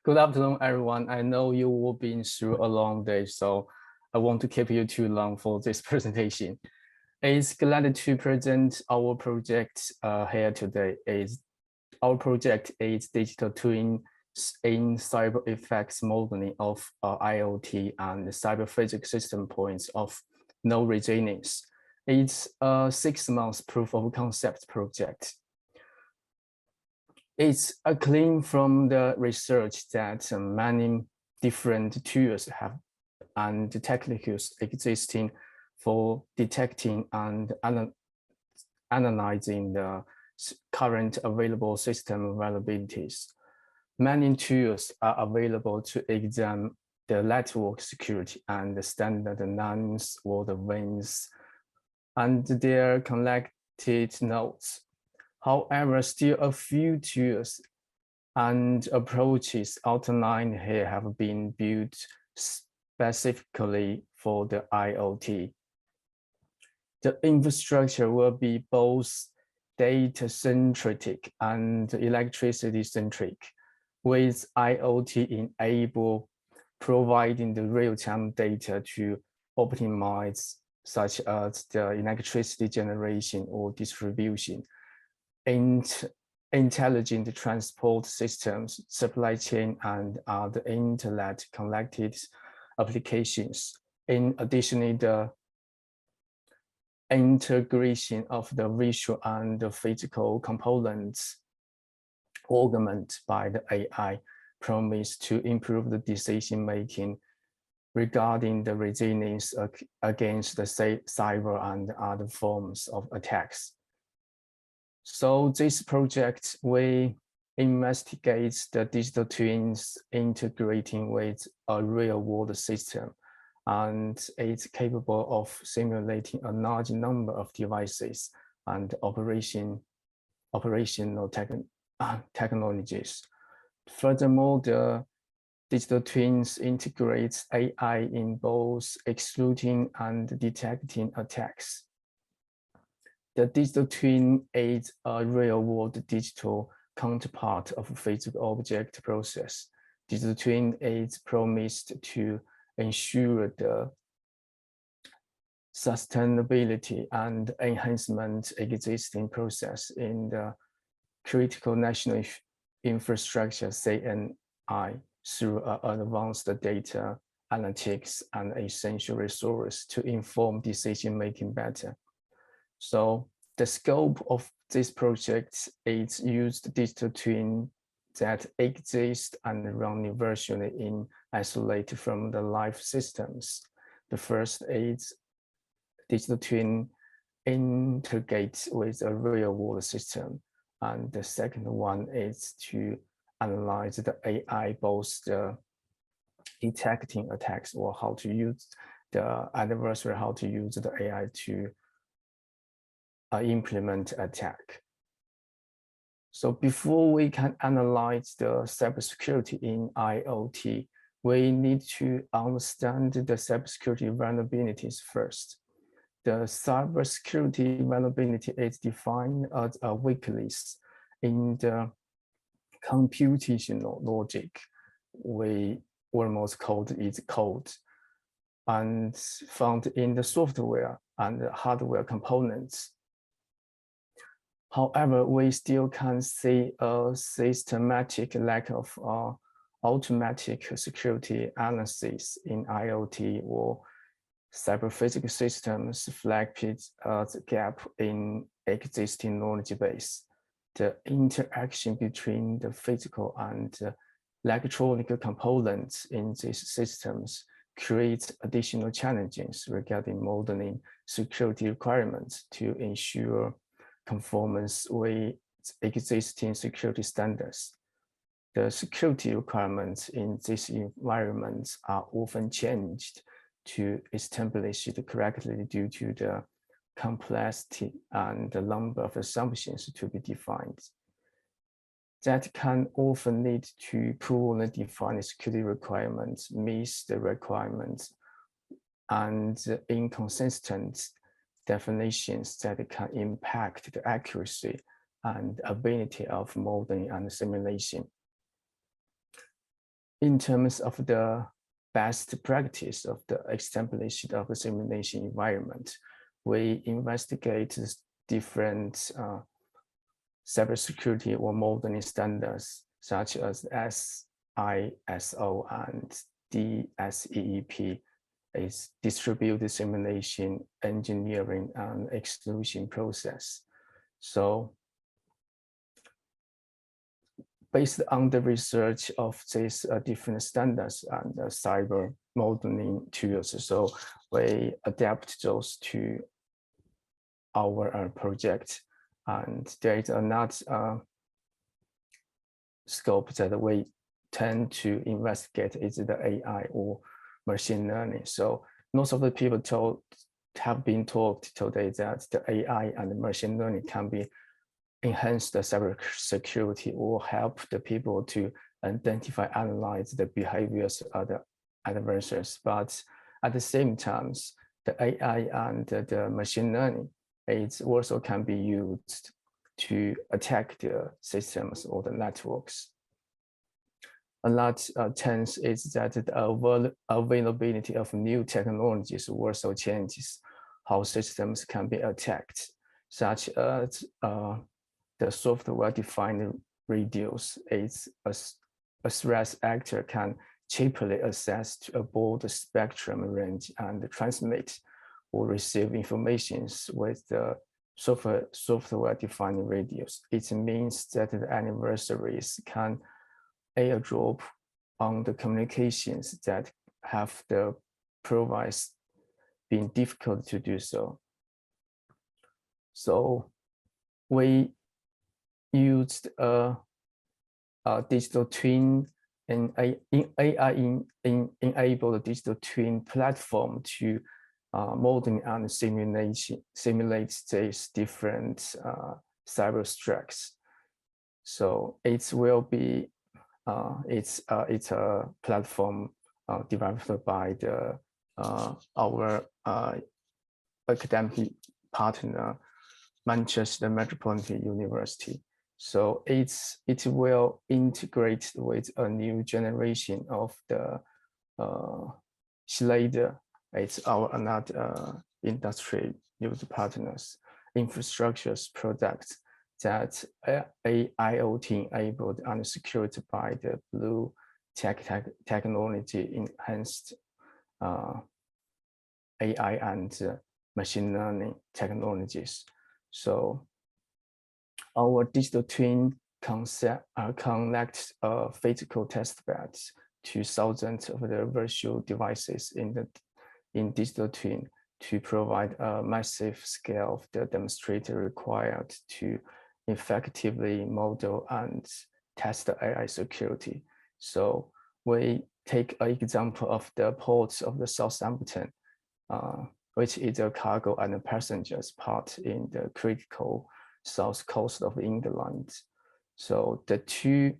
Good afternoon, everyone. I know you will be through a long day, so I won't to keep you too long for this presentation. It's glad to present our project here today. Our project is digital twin in cyber effects modeling of IoT and cyber physics system points of no resilience. It's a 6-month proof of concept project. It's a claim from the research that many different tools have and techniques existing for detecting and analyzing the current available system vulnerabilities. Many tools are available to examine the network security and the standard names or the VANs and their connected nodes. However, still a few tools and approaches outlined here have been built specifically for the IoT. The infrastructure will be both data-centric and electricity-centric, with IoT enable providing the real-time data to optimize, such as the electricity generation or distribution, intelligent transport systems, supply chain, and other internet-connected applications. In addition, the integration of the visual and the physical components augmented by the AI promise to improve the decision-making regarding the resilience against the cyber and other forms of attacks. So this project, we investigate the digital twins integrating with a real-world system, and it's capable of simulating a large number of devices and operational technologies. Furthermore, the digital twins integrates AI in both excluding and detecting attacks. The digital twin is a real-world digital counterpart of physical object process. Digital twin is promised to ensure the sustainability and enhancement existing process in the critical national infrastructure (CNI) through advanced data analytics and essential resources to inform decision-making better. So the scope of this project is used digital twin that exist and run virtually in isolate from the live systems. The first is digital twin integrates with a real world system. And the second one is to analyze the AI, both the detecting attacks or how to use the adversary, how to use the AI to implement attack. So before we can analyze the cybersecurity in IoT, we need to understand the cybersecurity vulnerabilities first. The cybersecurity vulnerability is defined as a weakness in the computational logic. We almost call it code, and found in the software and hardware components. However, we still can see a systematic lack of automatic security analysis in IoT or cyber physical systems, flagged as a gap in existing knowledge base. The interaction between the physical and electronic components in these systems creates additional challenges regarding modeling security requirements to ensure conformance with existing security standards. The security requirements in these environments are often changed to establish it correctly due to the complexity and the number of assumptions to be defined. That can often lead to poorly defined security requirements, miss the requirements, and inconsistent definitions that can impact the accuracy and ability of modeling and simulation. in terms of the best practice of the establishment of the simulation environment, we investigate different cybersecurity or modeling standards such as ISO and DTCEM, is distributed simulation, engineering, and execution process. So based on the research of these different standards and cyber modeling tools, so we adapt those to our project. And there is another scope that we tend to investigate is the AI or machine learning. So most of the people have been talked today that the AI and the machine learning can be enhance the cyber security or help the people to identify, analyze the behaviors of the adversaries. But at the same time, the AI and the machine learning, it also can be used to attack the systems or the networks. Another chance is that the availability of new technologies also changes how systems can be attacked, such as the software-defined radios. Is a threat actor can cheaply access to a broad spectrum range and transmit or receive information with the software-defined radios. It means that the adversaries can airdrop on the communications that have the provides been difficult to do so. So we used a digital twin and AI-enabled digital twin platform to modeling and simulate these different cyber threats. So it will be it's a platform developed by our academic partner, Manchester Metropolitan University. So it will integrate with a new generation of the SLADR. It's another industry user partners infrastructures products that IoT enabled and secured by the blue technology enhanced AI and machine learning technologies. So our digital twin concept connects physical test beds to thousands of the virtual devices in digital twin to provide a massive scale of the demonstrator required to effectively model and test the AI security. So we take an example of the ports of the Southampton, which is a cargo and passengers part in the critical south coast of England. So the two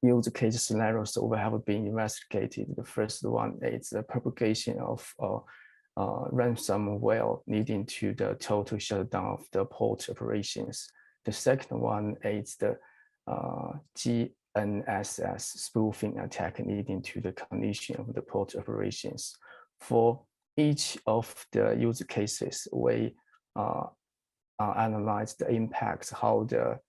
use case scenarios that have been investigated. The first one is the propagation of ransomware leading to the total shutdown of the port operations. The second one is the GNSS spoofing attack leading to the condition of the port operations. For each of the use cases, we analyze the impacts, how the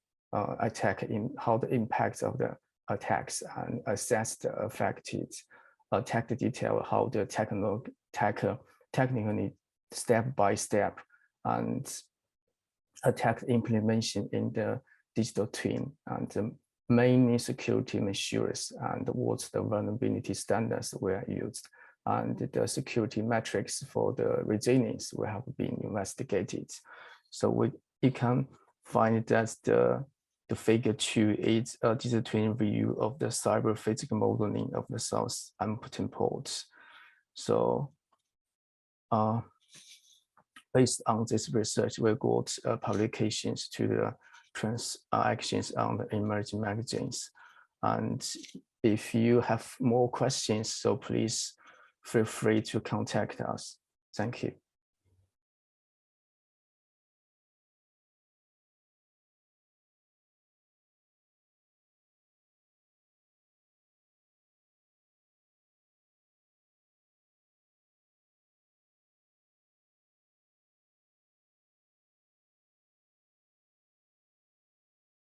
impacts of the attacks, and assess the affected attack detail, how the technically step by step and attack implementation in the digital twin, and the main security measures and what the vulnerability standards were used, and the security metrics for the resilience will have been investigated. So you can find that the figure 2 is a digital twin view of the cyber physical modeling of the Southampton ports. So based on this research, we got publications to the transactions on the emerging magazines. And if you have more questions, so please feel free to contact us. Thank you.